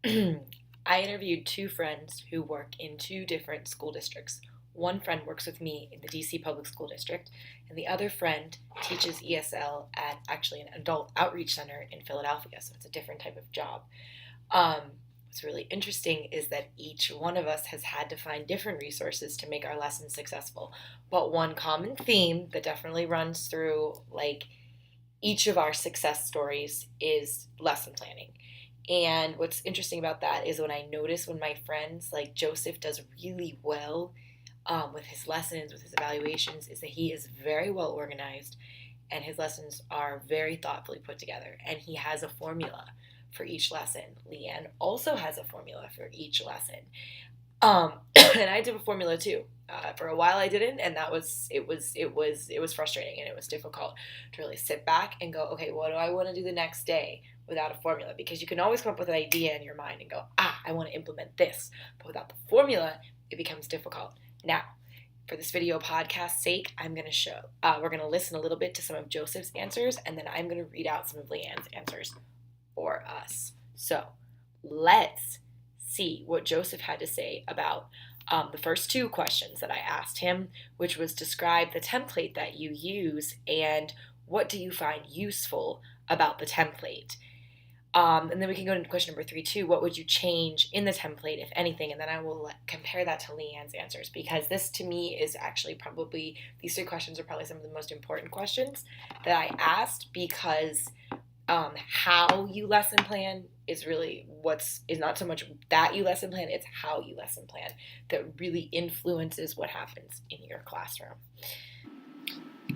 I interviewed two friends who work in two different school districts. One friend works with me in the DC Public School District, and the other friend teaches ESL at actually an adult outreach center in Philadelphia, so it's a different type of job. Um, what's really interesting is that each one of us has had to find different resources to make our lessons successful. But one common theme that definitely runs through each of our success stories is lesson planning. And what's interesting about that is when I notice when my friends, like Joseph, does really well with his lessons, with his evaluations, is that he is very well organized and his lessons are very thoughtfully put together. And he has a formula for each lesson. Leanne also has a formula for each lesson. And I did a formula too. For a while I didn't, and it was frustrating and it was difficult to really sit back and go, okay, what do I want to do the next day without a formula? Because you can always come up with an idea in your mind and go, I want to implement this, but without the formula, it becomes difficult. Now, for this video podcast sake, we're gonna listen a little bit to some of Joseph's answers, and then I'm gonna read out some of Leanne's answers for us. So let's see what Joseph had to say about the first two questions that I asked him, which was describe the template that you use and what do you find useful about the template. And then we can go into question number 3 too. What would you change in the template, if anything? And then I will compare that to Leanne's answers, because this to me is actually probably, these 3 questions are probably some of the most important questions that I asked, because how you lesson plan is not so much that you lesson plan, it's how you lesson plan that really influences what happens in your classroom.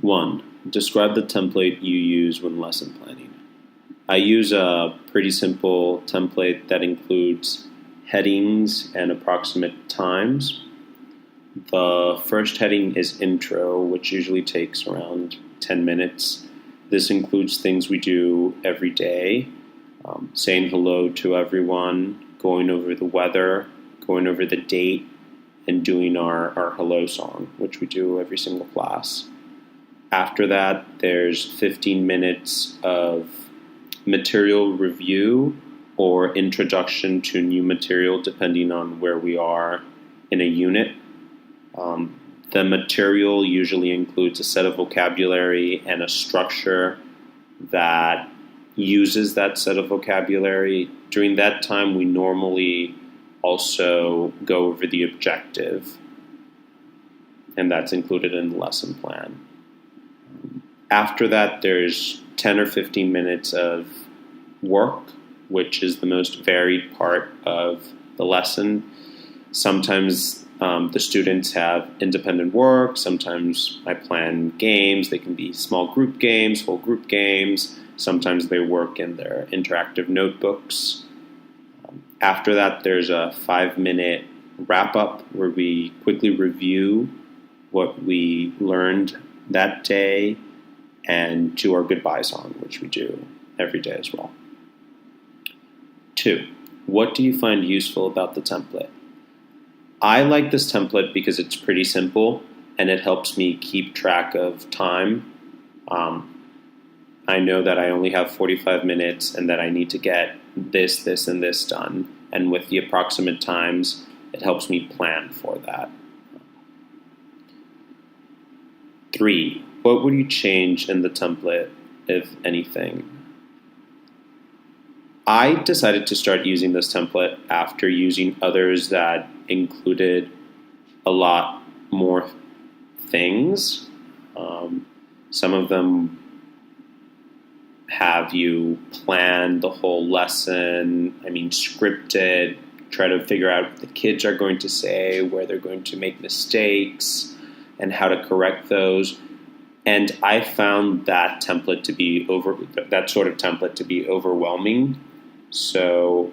1. Describe the template you use when lesson planning. I use a pretty simple template that includes headings and approximate times. The first heading is intro, which usually takes around 10 minutes. This includes things we do every day, saying hello to everyone, going over the weather, going over the date, and doing our hello song, which we do every single class. After that, there's 15 minutes of material review or introduction to new material, depending on where we are in a unit. The material usually includes a set of vocabulary and a structure that uses that set of vocabulary. During that time, we normally also go over the objective, and that's included in the lesson plan. After that, there's 10 or 15 minutes of work, which is the most varied part of the lesson. Sometimes the students have independent work. Sometimes I plan games. They can be small group games, whole group games. Sometimes they work in their interactive notebooks. After that, there's a 5-minute wrap-up where we quickly review what we learned that day and do our goodbye song, which we do every day as well. 2. What do you find useful about the template? I like this template because it's pretty simple and it helps me keep track of time. I know that I only have 45 minutes and that I need to get this, this, and this done. And with the approximate times, it helps me plan for that. 3. What would you change in the template, if anything? I decided to start using this template after using others that included a lot more things. Some of them have you plan the whole lesson, scripted, try to figure out what the kids are going to say, where they're going to make mistakes, and how to correct those. And I found that sort of template to be overwhelming. So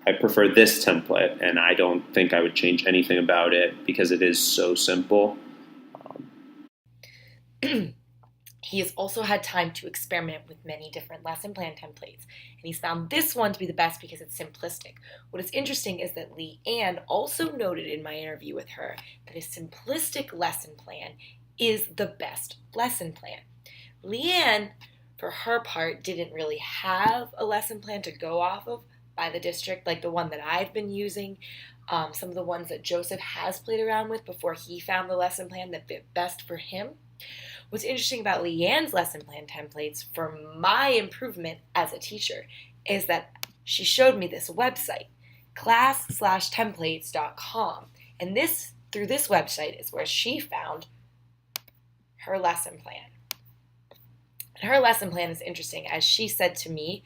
I prefer this template, and I don't think I would change anything about it because it is so simple. He has also had time to experiment with many different lesson plan templates, and he's found this one to be the best because it's simplistic. What is interesting is that Leanne also noted in my interview with her that a simplistic lesson plan is the best lesson plan. Leanne, for her part, didn't really have a lesson plan to go off of, by the district, like the one that I've been using, some of the ones that Joseph has played around with before he found the lesson plan that fit best for him. What's interesting about Leanne's lesson plan templates for my improvement as a teacher is that she showed me this website, class/templates.com. And through this website is where she found her lesson plan. And her lesson plan is interesting, as she said to me,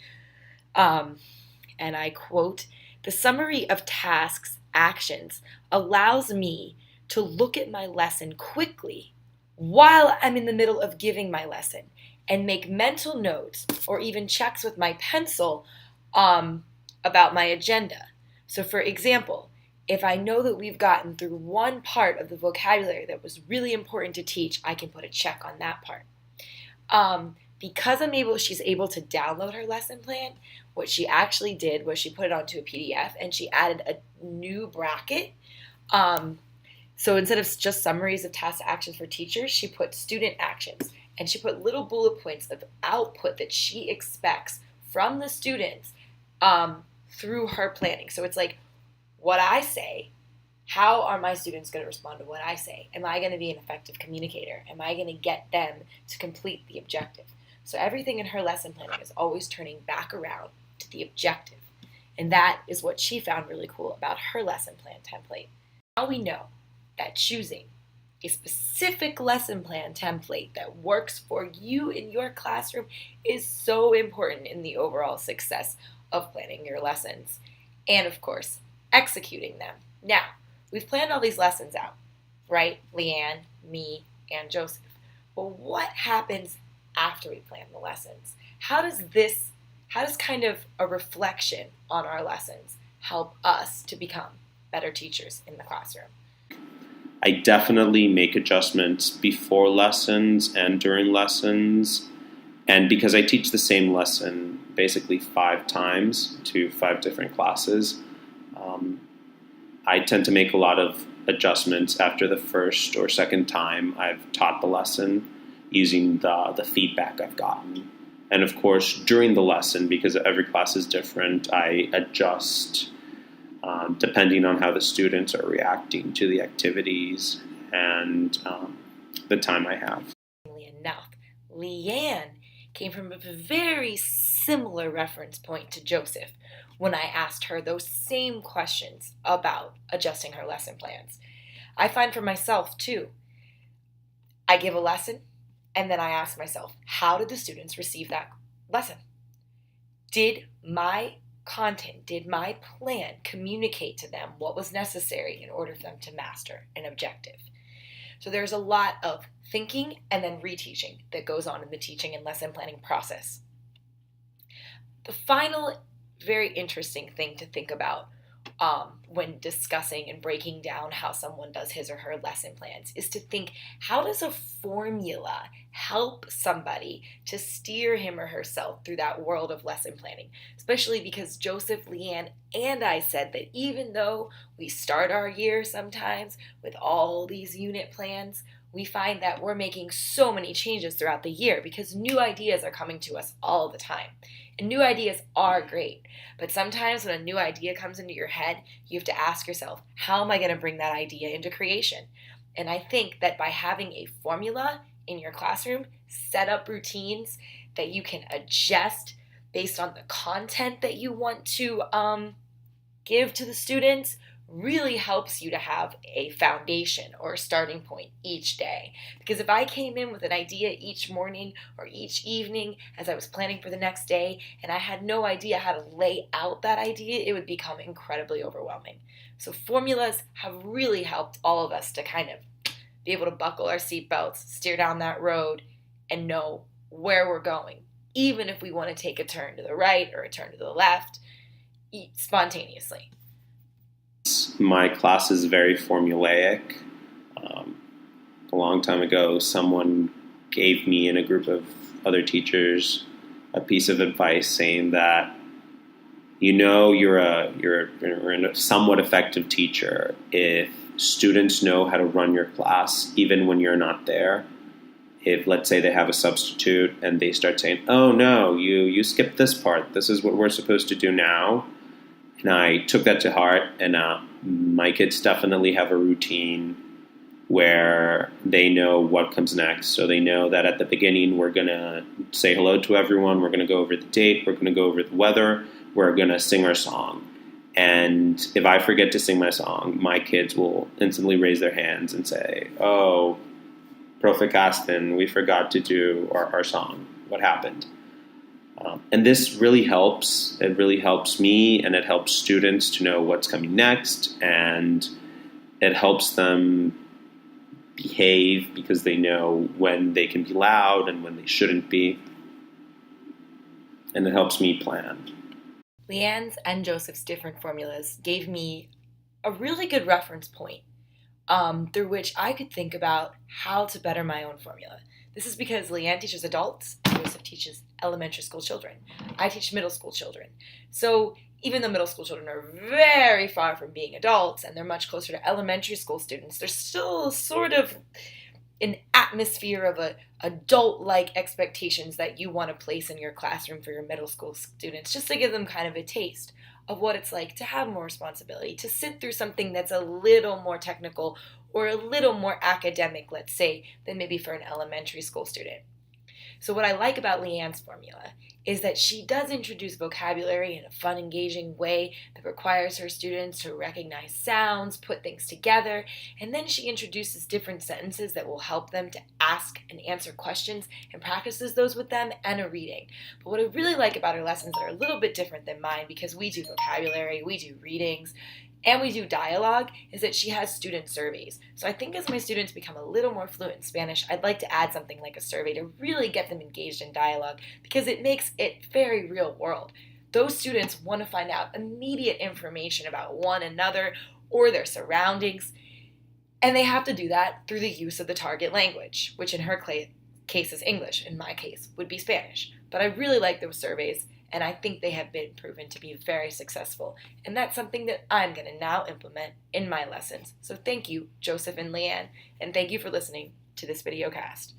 and I quote, "The summary of tasks, actions, allows me to look at my lesson quickly while I'm in the middle of giving my lesson and make mental notes or even checks with my pencil about my agenda. So for example, if I know that we've gotten through one part of the vocabulary that was really important to teach, I can put a check on that part." Because she's able to download her lesson plan, what she actually did was she put it onto a PDF and she added a new bracket. So instead of just summaries of task actions for teachers, she put student actions, and she put little bullet points of output that she expects from the students through her planning. So it's like, what I say, how are my students going to respond to what I say? Am I going to be an effective communicator? Am I going to get them to complete the objective? So everything in her lesson planning is always turning back around to the objective. And that is what she found really cool about her lesson plan template. Now we know that choosing a specific lesson plan template that works for you in your classroom is so important in the overall success of planning your lessons. And of course, executing them. Now, we've planned all these lessons out, right? Leanne, me, and Joseph. But what happens after we plan the lessons? How does kind of a reflection on our lessons help us to become better teachers in the classroom? I definitely make adjustments before lessons and during lessons. And because I teach the same lesson basically 5 times to 5 different classes, I tend to make a lot of adjustments after the first or second time I've taught the lesson using the feedback I've gotten. And of course, during the lesson, because every class is different, I adjust depending on how the students are reacting to the activities and the time I have. Enough. Leanne came from a very similar reference point to Joseph when I asked her those same questions about adjusting her lesson plans. I find for myself too, I give a lesson and then I ask myself, how did the students receive that lesson? Did my content, did my plan communicate to them what was necessary in order for them to master an objective? So there's a lot of thinking and then reteaching that goes on in the teaching and lesson planning process. The final very interesting thing to think about when discussing and breaking down how someone does his or her lesson plans is to think, how does a formula help somebody to steer him or herself through that world of lesson planning? Especially because Joseph, Leanne, and I said that even though we start our year sometimes with all these unit plans, we find that we're making so many changes throughout the year because new ideas are coming to us all the time. And new ideas are great, but sometimes when a new idea comes into your head, you have to ask yourself, how am I going to bring that idea into creation? And I think that by having a formula in your classroom, set up routines that you can adjust based on the content that you want to give to the students, really helps you to have a foundation or a starting point each day. Because if I came in with an idea each morning or each evening as I was planning for the next day and I had no idea how to lay out that idea, it would become incredibly overwhelming. So formulas have really helped all of us to kind of be able to buckle our seatbelts, steer down that road, and know where we're going, even if we want to take a turn to the right or a turn to the left, spontaneously. My class is very formulaic. A long time ago, someone gave me and a group of other teachers a piece of advice saying that, you're a somewhat effective teacher if students know how to run your class even when you're not there. If, let's say, they have a substitute and they start saying, oh no, you skipped this part, this is what we're supposed to do now, And I took that to heart, and my kids definitely have a routine where they know what comes next. So they know that at the beginning, we're going to say hello to everyone. We're going to go over the date. We're going to go over the weather. We're going to sing our song. And if I forget to sing my song, my kids will instantly raise their hands and say, "Oh, Profe Caston, we forgot to do our song. What happened?" And this really helps. It really helps me, and it helps students to know what's coming next, and it helps them behave because they know when they can be loud and when they shouldn't be, and it helps me plan. Leanne's and Joseph's different formulas gave me a really good reference point through which I could think about how to better my own formula. This is because Leanne teaches adults, Joseph teaches elementary school children. I teach middle school children. So even though middle school children are very far from being adults and they're much closer to elementary school students, there's still sort of an atmosphere of adult-like expectations that you want to place in your classroom for your middle school students, just to give them kind of a taste of what it's like to have more responsibility, to sit through something that's a little more technical or a little more academic, let's say, than maybe for an elementary school student. So what I like about Leanne's formula is that she does introduce vocabulary in a fun, engaging way that requires her students to recognize sounds, put things together, and then she introduces different sentences that will help them to ask and answer questions and practices those with them and a reading. But what I really like about her lessons that are a little bit different than mine, because we do vocabulary, we do readings, and we do dialogue, is that she has student surveys. So I think as my students become a little more fluent in Spanish, I'd like to add something like a survey to really get them engaged in dialogue, because it makes it very real world. Those students want to find out immediate information about one another or their surroundings, and they have to do that through the use of the target language, which in her case is English, in my case would be Spanish. But I really like those surveys, and I think they have been proven to be very successful. And that's something that I'm going to now implement in my lessons. So thank you, Joseph and Leanne, and thank you for listening to this video cast.